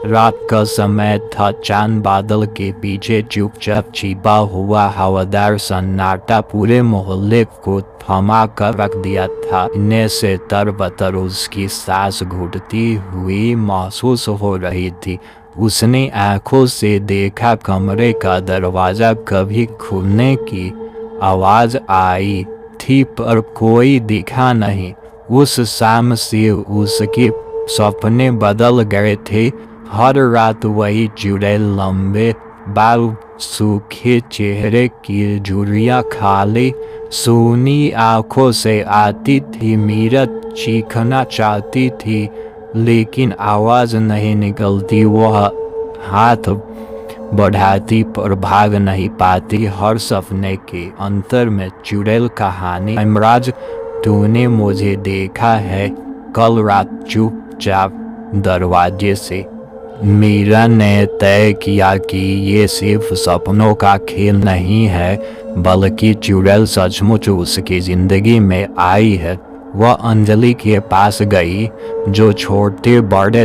रात का समय था। चांद बादल के पीछे चुपचाप छिपा हुआ हवादार सन्नाटा पूरे मोहल्ले को थमा कर रख दिया था। इन्हें से तरबतर उसकी सांस घुटती हुई महसूस हो रही थी। उसने आंखों से देखा, कमरे का दरवाज़ा कभी खुलने की आवाज़ आई थी पर कोई दिखा नहीं। उस शाम से उसके सपने बदल गए थे। हर रात वही चुड़ैल, लंबे बाल, सूखे चेहरे की झुर्रियाँ, खाली सूनी आंखों से आती थी। मीरा चीखना चाहती थी लेकिन आवाज़ नहीं निकलती। वह हाथ बढ़ाती पर भाग नहीं पाती। हर सपने के अंतर में चुड़ैल कहानी। हेमराज, तूने मुझे देखा है कल रात चुपचाप दरवाजे से। मीरा ने तय किया कि ये सिर्फ सपनों का खेल नहीं है, बल्कि चुड़ैल सचमुच उसकी जिंदगी में आई है। वह अंजलि के पास गई, जो छोटे बड़े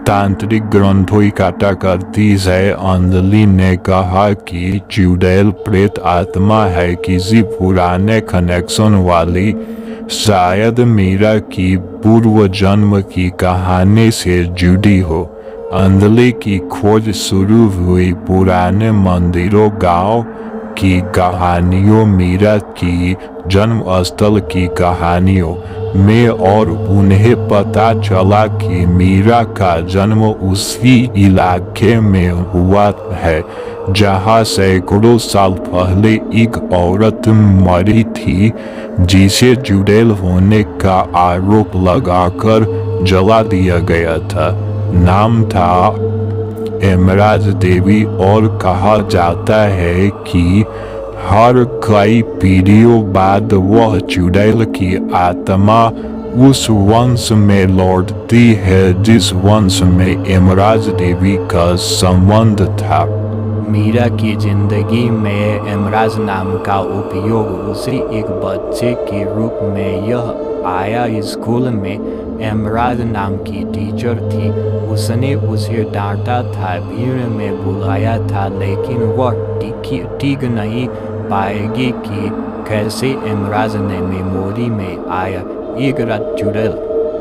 तांत्रिक ग्रंथों की काटा करती है। अंजलि ने कहा कि चुड़ैल प्रेत आत्मा है, किसी पुराने कनेक्शन वाली, शायद मीरा की पूर्व जन्म की कहानी से जुड़ी हो। अंजलि की खोज शुरू हुई पुराने मंदिरों, गांव की कहानियों, मीरा की जन्म स्थल की कहानियों में, और उन्हें पता चला कि मीरा का जन्म उसी इलाके में हुआ है जहां सैकड़ों साल पहले एक औरत मरी थी, जिसे चुड़ैल होने का आरोप लगाकर जला दिया गया था। नाम था हेमराज देवी, और कहा जाता है कि हर कई पीढ़ियों बाद वह चुड़ैल की आत्मा उस वंश में लौटती है जिस वंश में हेमराज देवी का संबंध था। मीरा की जिंदगी में हेमराज नाम का उपयोग उसी एक बच्चे के रूप में यह आया। स्कूल में हेमराज नाम की टीचर थी। उसने उसे डांटा था, भीड़ में बुलाया था, लेकिन वह टिक नहीं पाएगी कि कैसे हेमराज ने मेमोरी में आया। एक रात चुड़ैल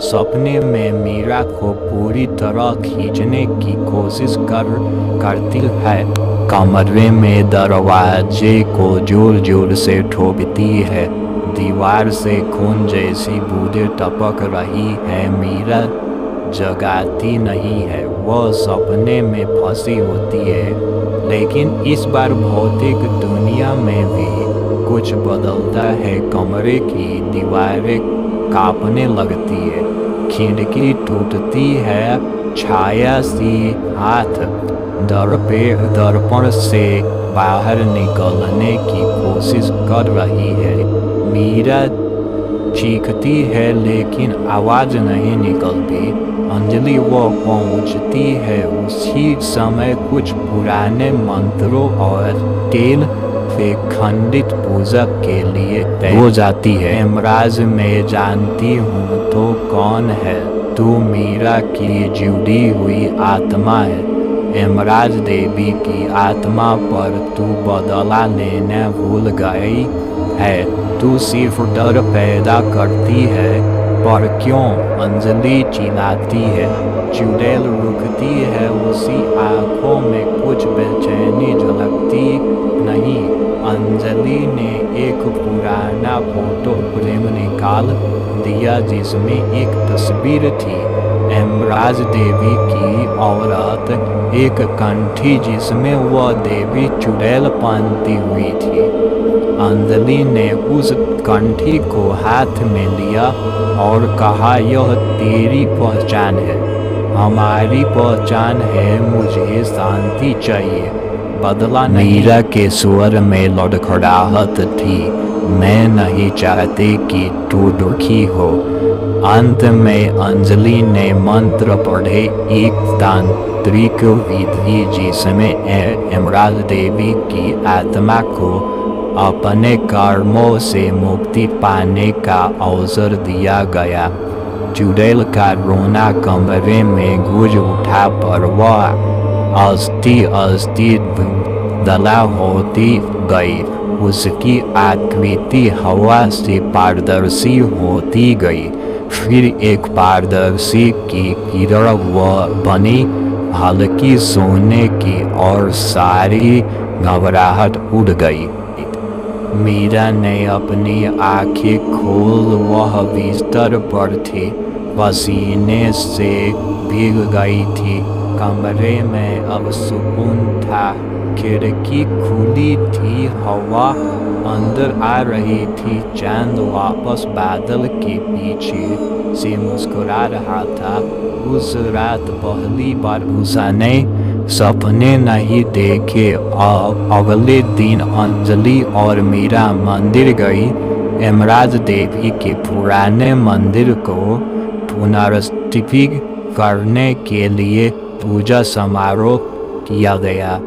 सपने में मीरा को पूरी तरह खींचने की कोशिश करती है। कमरे में दरवाजे को जोर जोर से ठोकती है। दीवार से खून जैसी बूंदें टपक रही है। मीरा जगाती नहीं है, वह सपने में फंसी होती है। लेकिन इस बार भौतिक दुनिया में भी कुछ बदलता है। कमरे की दीवारें कांपने लगती है, खिड़की टूटती है, छाया सी हाथ दर्पण से बाहर निकलने की कोशिश कर रही है। मीरा चीखती है लेकिन आवाज नहीं निकलती। अंजलि वो पहुंचती है उसी समय। कुछ पुराने मंत्रों और तेल से खंडित पूजा के लिए हो जाती है। हेमराज, मैं जानती हूँ तो कौन है, तू मीरा की जुड़ी हुई आत्मा है। हेमराज देवी की आत्मा पर तू बदला लेना भूल गई है। तू सिर्फ डर पैदा करती है। पर क्यों? अंजलि चिल्लाती है। चुड़ैल रुकती है, उसी आंखों में कुछ बेचैनी झलकती नहीं। अंजलि ने एक पुराना फोटो फ्रेम निकाल दिया जिसमें एक तस्वीर थी, हेमराज देवी की औरत, एक कंठी जिसमें वह देवी चुड़ैल पहनती हुई थी। अंजलि ने उस कंठी को हाथ में लिया और कहा, यह तेरी पहचान है, हमारी पहचान है। मुझे शांति चाहिए, बदला नहीं। मीरा के स्वर में लड़खड़ाहट थी। मैं नहीं चाहती कि तू दुखी हो। अंत में अंजलि ने मंत्र पढ़े, एक तांत्रिक विधि जिसमें हेमराज देवी की आत्मा को अपने कर्मों से मुक्ति पाने का अवसर दिया गया। चुड़ैल का रोना कमरे में गूंज उठा पर वह अस्ती अस्ती धुंधला होती गई। उसकी आकृति हवा से पारदर्शी होती गई। फिर एक पारदर्शी की किरण वह बनी, हल्की सोने की, और सारी घबराहट उड़ गई। मीरा ने अपनी आंखें खोल, वह बिस्तर पर थी, पसीने से भीग गई थी। कमरे में अब सुकून था। खिड़की खुली थी, हवा अंदर आ रही थी। चांद वापस बादल के पीछे से मुस्कुरा रहा था। उस रात पहली बार उसने सपने नहीं देखे। अगले दिन अंजलि और मीरा मंदिर गई। यमराज देवी के पुराने मंदिर को पुनर्स्थापित करने के लिए पूजा समारोह किया गया।